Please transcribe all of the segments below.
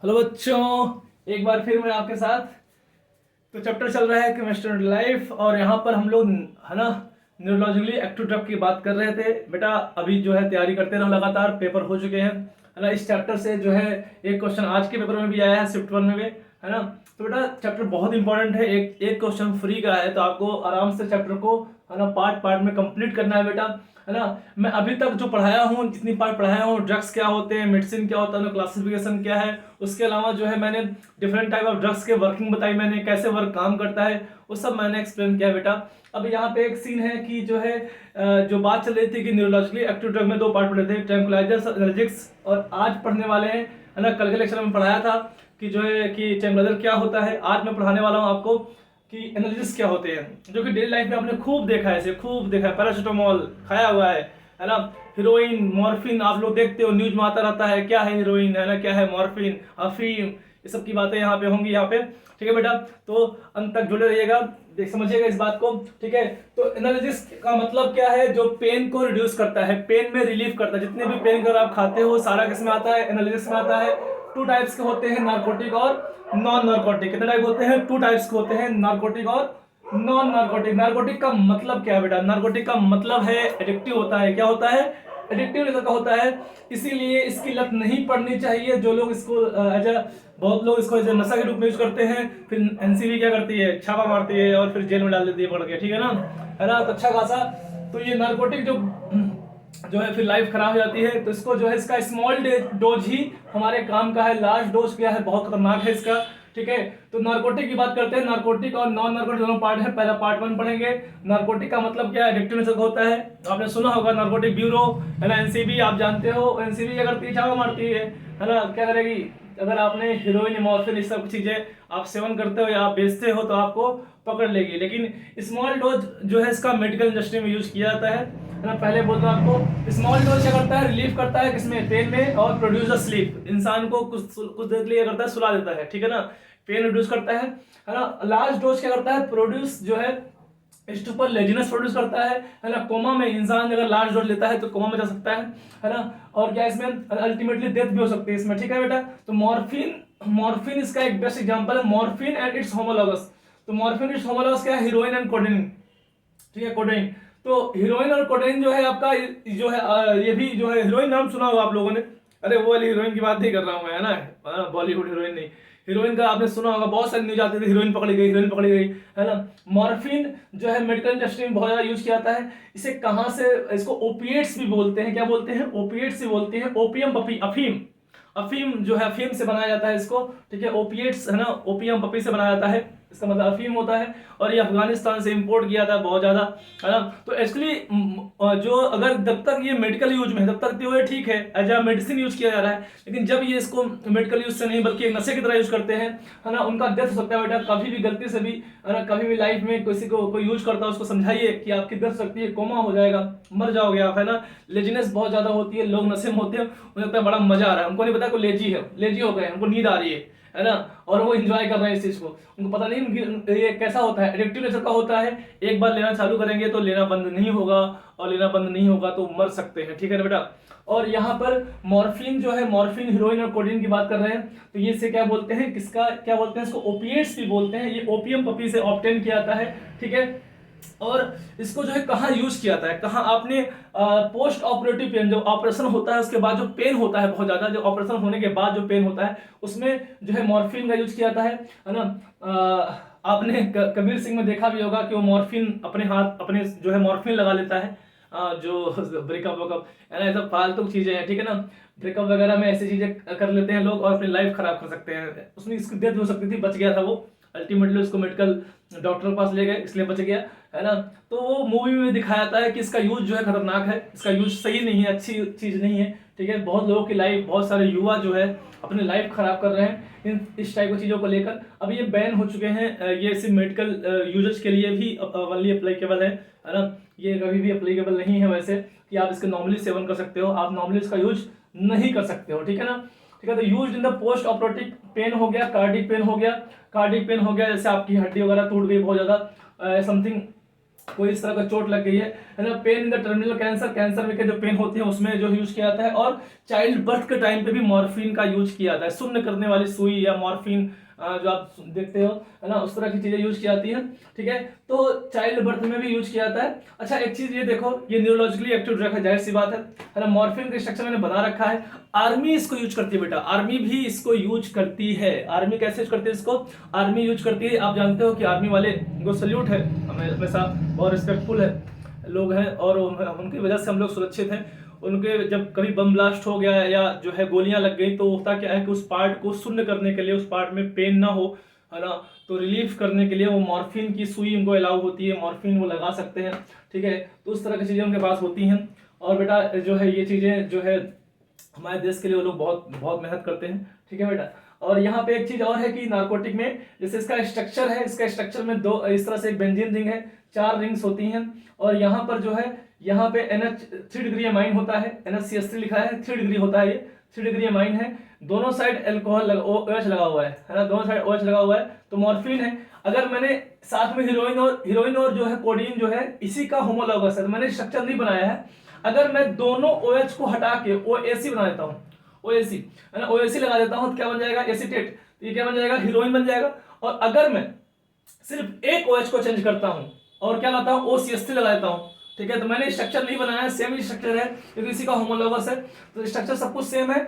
Hello बच्चों, एक बार फिर मैं आपके साथ। तो चैप्टर चल रहा है केमिस्ट्री लाइफ और यहाँ पर हम लोग है ना न्यूरोलॉजिकली एक्टिव ड्रग की बात कर रहे थे। बेटा अभी जो है तैयारी करते रहो, लगातार पेपर हो चुके हैं है ना। इस चैप्टर से जो है एक क्वेश्चन आज के पेपर में भी आया है, शिफ्ट वन में भी है ना। तो बेटा चैप्टर बहुत इंपॉर्टेंट है, एक क्वेश्चन फ्री का है, तो आपको आराम से चैप्टर को है ना पार्ट पार्ट में कंप्लीट करना है बेटा, है ना। मैं अभी तक जो पढ़ाया हूँ, जितनी पार्ट पढ़ाया हूँ, ड्रग्स क्या होते हैं, मेडिसिन क्या होता है, क्लासिफिकेशन क्या है, उसके अलावा जो है मैंने डिफरेंट टाइप ऑफ ड्रग्स के वर्किंग बताई, मैंने कैसे वर्क काम करता है वो सब मैंने एक्सप्लेन किया बेटा। अब यहाँ पे एक सीन है कि जो है जो बात चल रही थी कि न्यूरोलॉजिकली एक्टिव ड्रग में दो पार्ट पढ़े थे, ट्रैंक्विलाइजर्स, एनाल्जेसिक्स, और आज पढ़ने वाले हैं है ना। कल के लेक्चर में पढ़ाया था कि जो है कि ट्रैंक्विलाइजर क्या होता है। आज मैं पढ़ाने वाला हूँ आपको कि एनालिसिस क्या होते हैं, जो कि डेली लाइफ में आपने खूब देखा है, इसे खूब देखा है। पैरासिटामोल खाया हुआ है ना। हीरोइन, मॉर्फिन आप लोग देखते हो, न्यूज में आता रहता है, क्या है हीरोइन है ना, क्या है मॉर्फिन, अफीम, ये सब की बातें यहाँ पे होंगी यहाँ पे, ठीक है बेटा। तो अंत तक जुड़े रहिएगा, देख समझिएगा इस बात को, ठीक है। तो एनालिसिस का मतलब क्या है, जो पेन को रिड्यूस करता है, पेन में रिलीफ करता है। जितने भी पेन किलर आप खाते हो सारा किस में आता है, एनालिसिस में आता है। टू टाइप्स के होते हैं, नार्कोटिक और नॉन नार्कोटिक। कितने टाइप होते हैं? टू टाइप्स के होते हैं, नार्कोटिक और नॉन नार्कोटिक। नार्कोटिक का मतलब क्या है बेटा? नार्कोटिक का मतलब है एडिक्टिव होता है। क्या होता है? एडिक्टिव नेचर का होता है, इसीलिए इसकी लत नहीं पड़नी चाहिए। जो लोग इसको एज अ बहुत लोग इसको एज नशा के रूप में यूज करते हैं, फिर एनसीबी क्या करती है, छापा मारती है और फिर जेल में डाल देती है पकड़ के, ठीक है ना, है ना। तो अच्छा खासा तो ये नार्कोटिक जो है फिर लाइफ खराब हो जाती है। तो इसको जो है इसका स्मॉल डोज ही हमारे काम का है, लार्ज डोज क्या है बहुत खतरनाक है इसका, ठीक है। तो नार्कोटिक की बात करते हैं, नार्कोटिक और नॉन नार्कोटिक दोनों पार्ट है। पहला पार्ट वन पढ़ेंगे। नार्कोटिक का मतलब क्या है, एडिक्टिव नेचर का होता है। आपने सुना होगा नार्कोटिक ब्यूरो है ना, एनसीबी, आप जानते हो एनसीबी क्या करती है, छापा मारती है ना। क्या करेगी? अगर आपने हीरोइन, मॉर्फिन, इस सब चीजें आप सेवन करते हो या आप बेचते हो तो आपको पकड़ लेगी। लेकिन स्मॉल डोज जो है इसका मेडिकल इंडस्ट्री में यूज किया जाता है ना। पहले बोल रहा आपको, स्मॉल डोज क्या करता है, रिलीफ करता है किसमें, पेन में, और प्रोड्यूस स्लीप, इंसान को कुछ देर के लिए करता है, सुला देता है, ठीक है ना। पेन रिड्यूस करता है ना। लार्ज डोज क्या करता है, प्रोड्यूस जो है स्टूपर लेजिनेस प्रोड्यूस करता है ना। कोमा में इंसान अगर लार्ज डोज लेता है तो कोमा में जा सकता है ना। और क्या इसमें अल्टीमेटली डेथ भी हो सकती है इसमें, ठीक है बेटा। तो मॉर्फिन इसका एक बेस्ट एग्जांपल है, मॉर्फिन एंड इट्स होमोलॉगस। तो मॉर्फिन इट्स होमोलॉगस क्या है, हीरोइन एंड कोडेइन, ठीक है, कोडेइन। तो हीरोइन और कोडेइन जो है आपका जो है ये भी जो है, हीरोइन नाम सुना होगा आप लोगों ने। अरे वो वाली हीरोइन की बात नहीं कर रहा हूँ मैं, है ना, बॉलीवुड हीरोइन नहीं। हीरोइन का आपने सुना होगा, बहुत सारी न्यूज आती थी, हीरोइन पकड़ी गई, हीरोइन पकड़ी गई, है ना। मॉर्फिन जो है मेडिकल इंडस्ट्री में बहुत ज्यादा यूज किया जाता है। इसे कहाँ से, इसको ओपिएट्स भी बोलते हैं, क्या बोलते हैं, ओपिएट्स भी बोलते हैं। ओपियम पपी, अफीम, अफीम जो है अफीम से बनाया जाता है इसको, ठीक है। ओपिएट्स है ना, ओपियम पपी से बनाया जाता है, इसका मतलब अफीम होता है। और ये अफगानिस्तान से इंपोर्ट किया था बहुत ज्यादा, है ना। तो एक्चुअली जो अगर जब तक ये मेडिकल यूज में है तब तक तो ये ठीक है, एज अ मेडिसिन यूज किया जा रहा है। लेकिन जब ये इसको मेडिकल यूज से नहीं बल्कि एक नशे की तरह यूज करते हैं, है ना, उनका डेथ हो सकता है बेटा कभी भी, गलती से भी, है ना। कभी भी लाइफ में किसी को कोई यूज करता है उसको समझाइए कि आपकी डेथ हो सकती है, कोमा हो जाएगा, मर जाओगे आप, है ना। लेजीनेस बहुत ज्यादा होती है, लोग नशे में होते हैं, उन्हें लगता है बड़ा मजा आ रहा है, उनको नहीं पता कोई लेजी है, लेजी हो गए, उनको नींद आ रही है ना, और वो एंजॉय कर रहे हैं इस चीज को, उनको पता नहीं ये कैसा होता है, एडिक्टिव नेचर का होता है। एक बार लेना चालू करेंगे तो लेना बंद नहीं होगा, और लेना बंद नहीं होगा तो मर सकते हैं, ठीक है ना बेटा। और यहाँ पर मॉर्फिन जो है, मॉर्फिन, हीरोइन और कोडीन की बात कर रहे हैं, तो ये से क्या बोलते हैं, किसका क्या बोलते हैं, इसको ओपिएट्स भी बोलते हैं। ये ओपियम पपी से ऑब्टेन किया जाता है, ठीक है। और इसको जो है कहाँ यूज किया जाता है, कहाँ आपने पोस्ट ऑपरेटिव पेन, जो ऑपरेशन होता है उसके बाद जो पेन होता है बहुत ज्यादा, जो ऑपरेशन होने के बाद जो पेन होता है उसमें जो है मॉर्फिन का यूज किया जाता है ना। आपने कबीर सिंह में देखा भी होगा कि वो मॉर्फिन अपने हाथ, अपने जो है मॉर्फिन लगा लेता है, जो ब्रेकअप वकअप है ना, ये सब फालतू चीजें हैं, ठीक है ना। ब्रेकअप वगैरह में ऐसी चीजें कर लेते हैं लोग और अपनी लाइफ खराब कर सकते हैं। उसमें इसकी डेथ हो सकती थी, बच गया था वो, अल्टीमेटली उसको मेडिकल डॉक्टर के पास ले गए इसलिए बच गया, है ना। तो वो मूवी में दिखाया जाता है कि इसका यूज जो है खतरनाक है, इसका यूज सही नहीं है, अच्छी चीज नहीं है, ठीक है। बहुत लोगों की लाइफ, बहुत सारे युवा जो है अपनी लाइफ खराब कर रहे हैं इस टाइप की चीजों को लेकर। अब ये बैन हो चुके हैं, ये सिर्फ मेडिकल यूजेस के लिए भी ओनली अप्लीकेबल है ना। ये कभी भी अप्लीकेबल नहीं है वैसे कि आप इसका नॉर्मली सेवन कर सकते हो, आप नॉर्मली इसका यूज नहीं कर सकते हो, ठीक है ना, ठीक है। तो use in the post operative pain हो गया, कार्डिक पेन हो गया, कार्डिक पेन हो गया जैसे आपकी हड्डी वगैरह टूट गई बहुत ज्यादा, समथिंग कोई इस तरह का चोट लग गई है ना, pain in the terminal cancer, cancer में के जो पेन होते हैं उसमें जो यूज किया जाता है। और चाइल्ड बर्थ के टाइम पे भी मॉर्फिन का यूज किया जाता है, शून्य करने वाली सुई या मॉर्फिन जो आप देखते हो है ना, उस तरह की चीजें यूज की जाती हैं। ठीक है, तो चाइल्ड बर्थ में भी यूज किया जाता है। अच्छा एक चीज ये देखो, ये न्यूरोलॉजिकली एक्टिव ड्रग है, जाहिर सी बात है ना। मॉर्फिन का स्ट्रक्चर मैंने बना रखा है। आर्मी इसको यूज करती है बेटा, आर्मी भी इसको यूज करती है। आर्मी कैसे यूज करती है इसको? आर्मी यूज करती है, आप जानते हो कि आर्मी वाले को सल्यूट है, हमें हमेशा बहुत रिस्पेक्टफुल है लोग हैं, और उनकी वजह से हम लोग सुरक्षित हैं। उनके जब कभी बम ब्लास्ट हो गया या जो है गोलियां लग गई, तो होता क्या है कि उस पार्ट को शून्य करने के लिए, उस पार्ट में पेन ना हो, है ना, तो रिलीफ करने के लिए वो मॉर्फिन की सुई उनको अलाउ होती है, मॉर्फिन वो लगा सकते हैं। ठीक है, तो उस तरह की चीजें उनके पास होती हैं। और बेटा जो है ये चीजें जो है हमारे देश के लिए वो लोग बहुत बहुत मेहनत करते हैं। ठीक है बेटा, और यहाँ पे एक चीज और है कि नार्कोटिक में जैसे इसका स्ट्रक्चर है, इसका स्ट्रक्चर में दो इस तरह से एक बेंजीन रिंग है, 4 रिंग्स होती हैं, और यहाँ पर जो है यहाँ पे NH 3 डिग्री एमाइन होता है, NHCS3 लिखा है, 3 डिग्री होता है, ये 3 डिग्री एमाइन है। दोनों साइड अल्कोहल OH लगा हुआ है ना, दोनों साइड OH लगा हुआ है, तो मॉर्फिन है। अगर मैंने साथ में हीरोइन और जो है कोडीन जो है इसी का होमोलॉगस है, तो मैंने स्ट्रक्चर नहीं बनाया है। अगर मैं दोनों OH को हटा के OAC बना देता हूँ, OAC है ना, OAC लगा देता हूँ, तो क्या बन जाएगा? एसीटेट। तो ये क्या बन जाएगा? हीरोइन बन जाएगा। और अगर मैं सिर्फ एक OH को चेंज करता हूँ और क्या लाता हूँ? OCH3 लगा देता हूँ। ठीक है, तो मैंने स्ट्रक्चर नहीं बनाया है, सेम ही स्ट्रक्चर है क्योंकि इसी का होमोलॉगस है, तो स्ट्रक्चर सब कुछ सेम है।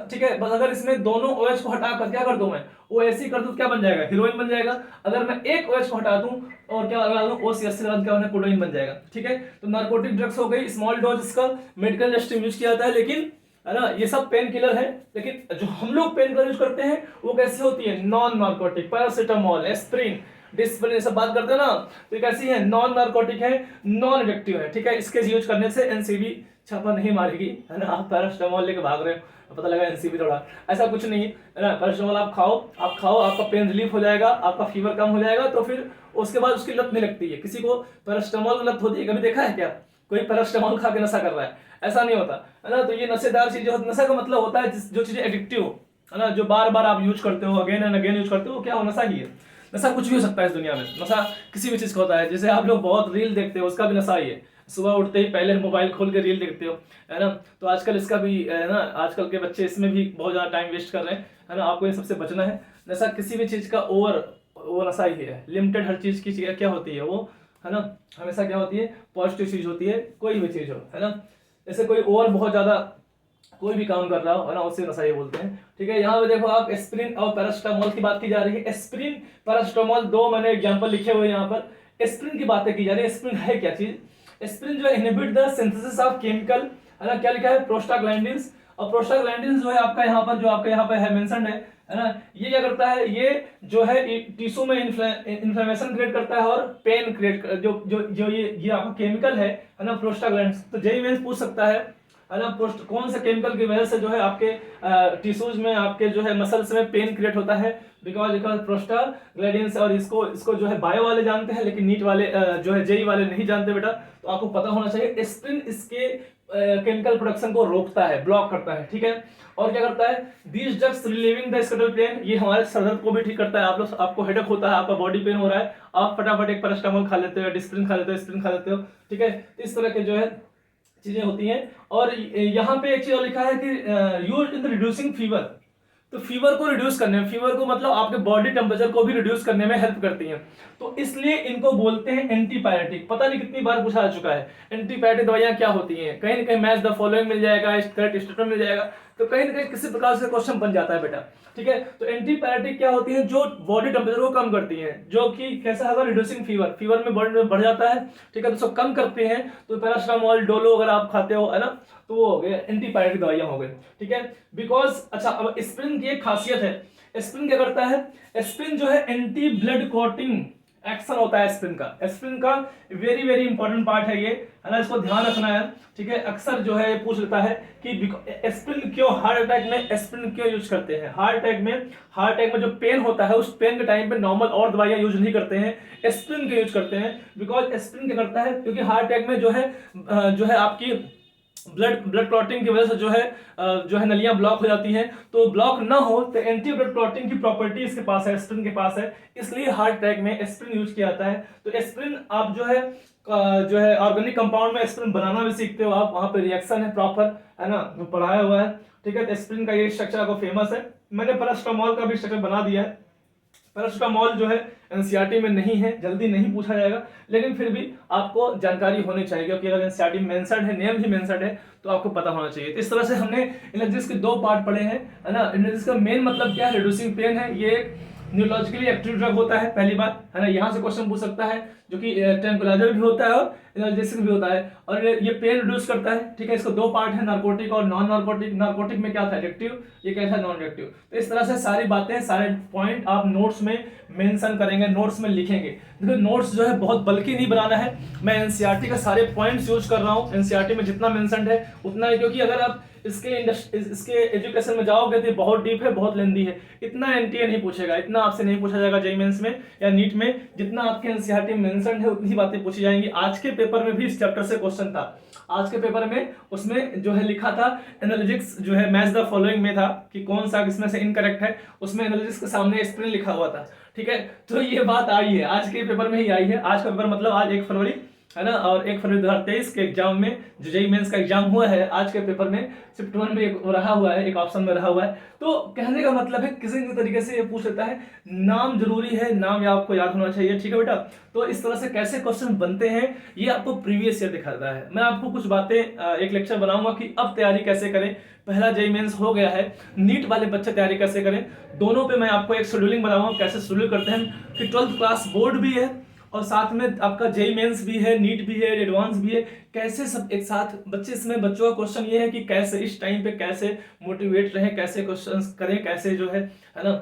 ठीक है, बस अगर इसमें दोनों OH को हटा कर क्या कर दूं मैं? OAC कर दूं तो क्या बन जाएगा? हीरोइन बन जाएगा। अगर मैं एक OH को हटा दूं और क्या लगा दूं? OCH3 लगा दूं, क्या बन? कोडीन बन जाएगा। ठीक है, तो नार्कोटिक ड्रग्स हो गई, स्मॉल डोज इसका मेडिकल इंडस्ट्री में यूज किया जाता है, लेकिन है ना ये सब पेन किलर है। लेकिन जो हम लोग पेन किलर यूज करते हैं वो कैसी होती है? Non narcotic, paracetamol, aspirin, Disprin, सब बात करते हैं ना, तो कैसी है? नॉन नार्कोटिक है, नॉन एडिक्टिव है। ठीक है, इसके यूज करने से एनसीबी छापा नहीं मारेगी, है ना। आप पैरासिटामोल लेके भाग रहे हो, पता लगा एनसीबी थोड़ा, ऐसा कुछ नहीं है ना। पैरासिटामोल आप खाओ, आपका पेन रिलीफ हो जाएगा, आपका फीवर कम हो जाएगा, तो फिर उसके बाद उसकी लत नहीं लगती है। किसी को पैरासिटामोल की लत होती है, कभी देखा है क्या? कोई पैरासिटामोल खा के नशा कर रहा है? ऐसा नहीं होता, है ना। तो ये नशेदार चीज, नशा का मतलब होता है जो चीजें एडिक्टिव हो, है ना, जो बार बार आप यूज करते हो, अगेन एंड अगेन यूज करते हो, क्या हो? नशा ही है। नशा कुछ भी हो सकता है इस दुनिया में, नशा किसी भी चीज का होता है। जैसे आप लोग बहुत रील देखते हो, उसका भी नशा ही है। सुबह उठते ही पहले मोबाइल खोल के रील देखते हो, है ना, तो आजकल इसका भी है ना, आजकल के बच्चे इसमें भी बहुत ज्यादा टाइम वेस्ट कर रहे हैं, है ना। आपको इन सबसे बचना है। नशा किसी भी चीज का वो नशा ही है। लिमिटेड हर चीज की क्या होती है वो, है ना, हमेशा क्या होती है? पॉजिटिव चीज होती है, कोई भी चीज हो, है ना। जैसे कोई और बहुत ज्यादा कोई भी काम कर रहा हो, है ना, उससे नशा ये बोलते हैं। ठीक है, यहाँ पे देखो आप, एस्प्रिन और पैरासिटामोल की बात की जा रही है। एस्प्रिन, पैरासिटामोल, दो मैंने एग्जांपल लिखे हुए यहाँ पर। एस्प्रिन की बातें की जा रही है। एस्प्रिन है क्या चीज? एस्प्रिन जो है inhibit the synthesis of chemical, है ना, क्या लिखा है? प्रोस्टाग्लैंडिन्स। और प्रोस्टाग्लैंडिन्स जो है आपका यहाँ पर, जो आपका यहाँ पे है मेंशन्ड है ना, ये क्या करता है? ये जो है टिश्यू में इन्फ्लेमेशन क्रिएट करता है और पेन क्रिएट, जो जो जो ये आपका केमिकल है ना, प्रोस्टाग्लैंड्स। तो जेईई मेंस पूछ सकता है ना, कौन से केमिकल की वजह से जो है आपके टिश्यूज में, आपके जो है मसल्स में पेन क्रिएट होता है? Because prostaglandins. और इसको जो है बायो वाले जानते हैं, लेकिन नीट वाले जो है जेईई वाले नहीं जानते बेटा, तो आपको पता होना चाहिए। एस्प्रिन इसके केमिकल प्रोडक्शन को रोकता है, ब्लॉक करता है। ठीक है, और क्या करता है? These drugs relieving the skeletal pain, ये हमारे सर दर्द को भी ठीक करता है। आपको हेडेक होता है, आपका बॉडी पेन हो रहा है, आप फटाफट एक पैरासिटामोल खा लेते हो, डिस्प्रिन खा लेते हो, एस्प्रिन खा लेते हो। ठीक है, इस तरह के जो है चीजें होती हैं। और यहाँ पे एक चीज और लिखा है कि used in the reducing fever, तो फीवर को रिड्यूस करने में, फीवर को मतलब आपके बॉडी टेम्परेचर को भी रिड्यूस करने में हेल्प करती हैं, तो इसलिए इनको बोलते हैं एंटीपायरेटिक। पता नहीं कितनी बार पूछा जा चुका है एंटीपायरेटिक दवाइयां क्या होती हैं, कहीं ना कहीं मैच द फॉलोइंग मिल जाएगा, करेक्ट स्टेटमेंट मिल जाएगा, तो कहीं ना कहीं किसी प्रकार से क्वेश्चन बन जाता है बेटा। ठीक है, तो एंटीपायरेटिक क्या होती है? जो बॉडी टेम्परेचर को कम करती हैं, जो कि कैसा होगा? रिड्यूसिंग फीवर, फीवर में बॉडी में बढ़ जाता है। ठीक है, तो सब कम करते हैं, तो पैरासिटामोल, डोलो अगर आप खाते हो, है ना, तो वो हो गए एंटीपायरेटिक दवाइयां हो गई। ठीक है, बिकॉज अच्छा, अब एस्प्रिन की एक खासियत है। एस्प्रिन क्या करता है? एस्प्रिन जो है एंटी ब्लड क्लॉटिंग एक्शन होता है एस्प्रिन का। एस्प्रिन का वेरी वेरी इंपॉर्टेंट पार्ट है ये, है ना, इसको ध्यान रखना है। ठीक है, अक्सर जो है पूछ लेता है कि एस्प्रिन क्यों, हार्ट अटैक में एस्प्रिन क्यों यूज करते हैं? हार्ट अटैक में जो पेन होता है, उस पेन के टाइम पे नॉर्मल और दवाइयां यूज नहीं करते हैं, एस्प्रिन के यूज करते हैं। बिकॉज एस्प्रिन क्या करता है? क्योंकि हार्ट अटैक में जो है आपकी ब्लड क्लॉटिंग की वजह से जो है नलियां ब्लॉक हो जाती हैं, तो ब्लॉक ना हो, तो एंटी ब्लड क्लॉटिंग की प्रॉपर्टी इसके पास है, एस्प्रिन के पास है, इसलिए हार्ट अटैक में एस्प्रिन यूज किया जाता है। तो एस्प्रिन आप जो है जो है ऑर्गेनिक कंपाउंड में एस्पिरिन बनाना भी सीखते हो आप, वहाँ पे रिएक्शन है प्रॉपर, है ना, पढ़ाया हुआ है, ठीक है। तो एस्पिरिन का ये स्ट्रक्चर आपको फेमस है। मैंने पैरासिटामोल का भी स्ट्रक्चर बना दिया है। पैरासिटामोल जो है एनसीईआरटी में नहीं है, जल्दी नहीं पूछा जाएगा, लेकिन फिर भी आपको जानकारी होनी चाहिए, क्योंकि अगर एनसीईआरटी में मेंशन्ड है, नेम ही मेंशन्ड है, तो आपको पता होना चाहिए। तो इस तरह से हमने एनालिसिस के 2 पार्ट पढ़े हैं, है ना। एनालिसिस का मेन मतलब क्या है, रिड्यूसिंग पेन है, ये एक न्यूरोलॉजिकली एक्टिव ड्रग होता है, पहली बात, है ना। यहाँ से क्वेश्चन पूछ सकता है, जो कि ट्रैंक्विलाइजर भी होता है और एनाल्जेसिक भी होता है, और ये पेन रिड्यूस करता है, ठीक है। इसको 2 पार्ट है, नार्कोटिक और नॉन नार्कोटिक। नार्कोटिक में क्या था, एडिक्टिव, ये क्या था, नॉन एडिक्टिव। तो इस तरह से सारी बातें, सारे पॉइंट आप नोट्स में मेंशन करेंगे, नोट्स में लिखेंगे। देखो नोट्स जो है बहुत बल्कि नहीं बनाना है, मैं एनसीईआरटी का सारे पॉइंट्स यूज कर रहा हूँ, एनसीईआरटी में जितना मेंशन्ड है उतना ही, क्योंकि अगर आप इसके एजुकेशन में जाओगे तो बहुत डीप है, बहुत लेंदी है, इतना एनटीए नहीं पूछेगा, इतना आपसे नहीं पूछा जाएगा जेईई मेंस में या नीट में, जितना आपके एनसीईआरटी में मेंशन है उतनी बातें पूछी जाएंगी। आज के पेपर में भी इस चैप्टर से क्वेश्चन था, आज के पेपर में उसमें जो है लिखा था एनालिटिक्स जो है मैच द फॉलोइंग में था कि कौन सा इसमें से इनकरेक्ट है, उसमें एनालिटिक्स के सामने एस्पिरिन लिखा हुआ था, ठीक है। तो ये बात आई है, आज के पेपर में ही आई है। आज का पेपर मतलब आज 1 फरवरी, है ना, और 1 फरवरी 2023 के एग्जाम में, जो जेईई मेंस का एग्जाम हुआ है, आज के पेपर में शिफ्ट 1 में एक रहा हुआ है, एक ऑप्शन में रहा हुआ है। तो कहने का मतलब है किसी भी तरीके से ये पूछ लेता है, नाम जरूरी है, नाम या आपको याद होना चाहिए, ठीक है बेटा। तो इस तरह से कैसे क्वेश्चन बनते हैं ये आपको प्रीवियस ईयर दिखाता है। मैं आपको कुछ बातें, एक लेक्चर बनाऊंगा कि अब तैयारी कैसे करें। पहला जेईई मेंस हो गया है, नीट वाले बच्चे तैयारी कैसे करें, दोनों पे मैं आपको एक शेड्यूलिंग बनाऊंगा, कैसे शेड्यूल करते हैं। फिर 12th क्लास बोर्ड भी है और साथ में आपका जेईई मेंस भी है, नीट भी है, एडवांस भी है, कैसे सब एक साथ बच्चे। इसमें बच्चों का क्वेश्चन ये है कि कैसे इस टाइम पे कैसे मोटिवेट रहें, कैसे क्वेश्चंस करें, कैसे जो है ना।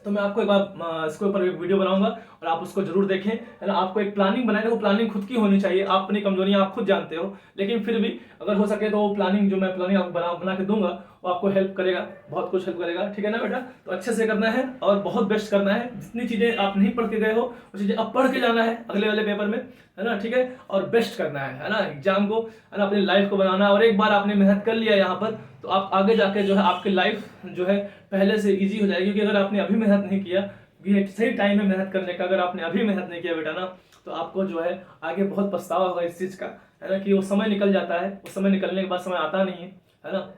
तो मैं आपको एक बार इसके ऊपर एक वीडियो बनाऊंगा और आप उसको जरूर देखें, है ना। आपको एक प्लानिंग बनाए, वो प्लानिंग खुद की होनी चाहिए, आप अपनी कमजोरियां आप खुद जानते हो, लेकिन फिर भी अगर हो सके तो वो प्लानिंग, जो मैं प्लानिंग आपको बना के दूंगा, वो आपको हेल्प करेगा, बहुत कुछ हेल्प करेगा, ठीक है ना बेटा। तो अच्छे से करना है और बहुत बेस्ट करना है। जितनी चीजें आप नहीं पढ़ के गए हो वो चीजें अब पढ़ के जाना है अगले वाले पेपर में, है ना, ठीक है। और बेस्ट करना है ना, एग्जाम को, है ना, अपनी लाइफ को बनाना है। और एक बार आपने मेहनत कर लिया यहाँ पर, तो आप आगे जाके जो है आपकी लाइफ जो है पहले से इजी हो जाएगी। क्योंकि अगर आपने अभी मेहनत नहीं किया, ये सही टाइम है मेहनत करने का, अगर आपने अभी मेहनत नहीं किया बेटा ना, तो आपको जो है आगे बहुत पछतावा होगा इस चीज का, है ना। कि वो समय निकल जाता है, उस समय निकलने के बाद समय आता नहीं है ना,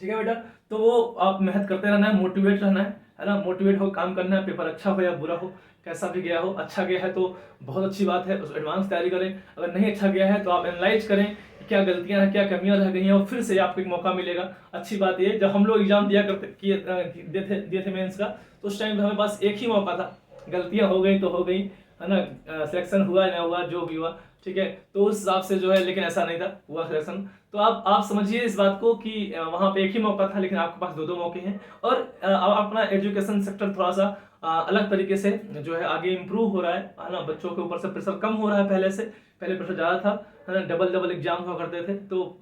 ठीक है बेटा। तो वो आप मेहनत करते रहना है, मोटिवेट रहना है ना, मोटिवेट हो काम करना है। पेपर अच्छा हो या बुरा हो, कैसा भी गया हो, अच्छा गया है तो बहुत अच्छी बात है, उस एडवांस तैयारी करें। अगर नहीं अच्छा गया है तो आप एनालाइज करें कि क्या गलतियां हैं, क्या कमियां रह गई हैं, और फिर से आपको एक मौका मिलेगा। अच्छी बात ये, जब हम लोग एग्जाम दिए थे मेंस का, तो उस टाइम हमें पास एक ही मौका था, गलतियां हो गई तो हो गई, है ना, सिलेक्शन हुआ या ना हुआ, जो भी हुआ, ठीक है। तो उस हिसाब से जो है, लेकिन ऐसा नहीं था, हुआ सिलेक्शन। तो आप समझिए इस बात को कि वहां पे एक ही मौका था, लेकिन आपके पास 2 मौके हैं। और आप अपना एजुकेशन सेक्टर थोड़ा सा अलग तरीके से जो है आगे इंप्रूव हो रहा है ना। बच्चों के ऊपर से प्रेशर कम हो रहा है पहले से, पहले प्रेशर ज़्यादा था, है ना। डबल एग्जाम हुआ करते थे, तो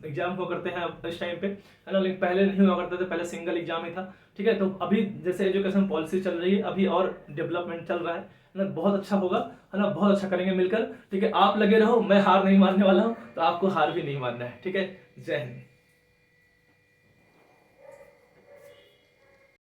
एग्जाम हुआ करते हैं इस टाइम पे, है ना, लेकिन पहले नहीं हुआ करते थे, पहले सिंगल एग्जाम ही था, ठीक है। तो अभी जैसे एजुकेशन पॉलिसी चल रही है, अभी और डेवलपमेंट चल रहा है ना, बहुत अच्छा होगा, है ना, बहुत अच्छा करेंगे मिलकर, ठीक है। आप लगे रहो, मैं हार नहीं मानने वाला हूँ, तो आपको हार भी नहीं मानना है, ठीक है। जय हिंद।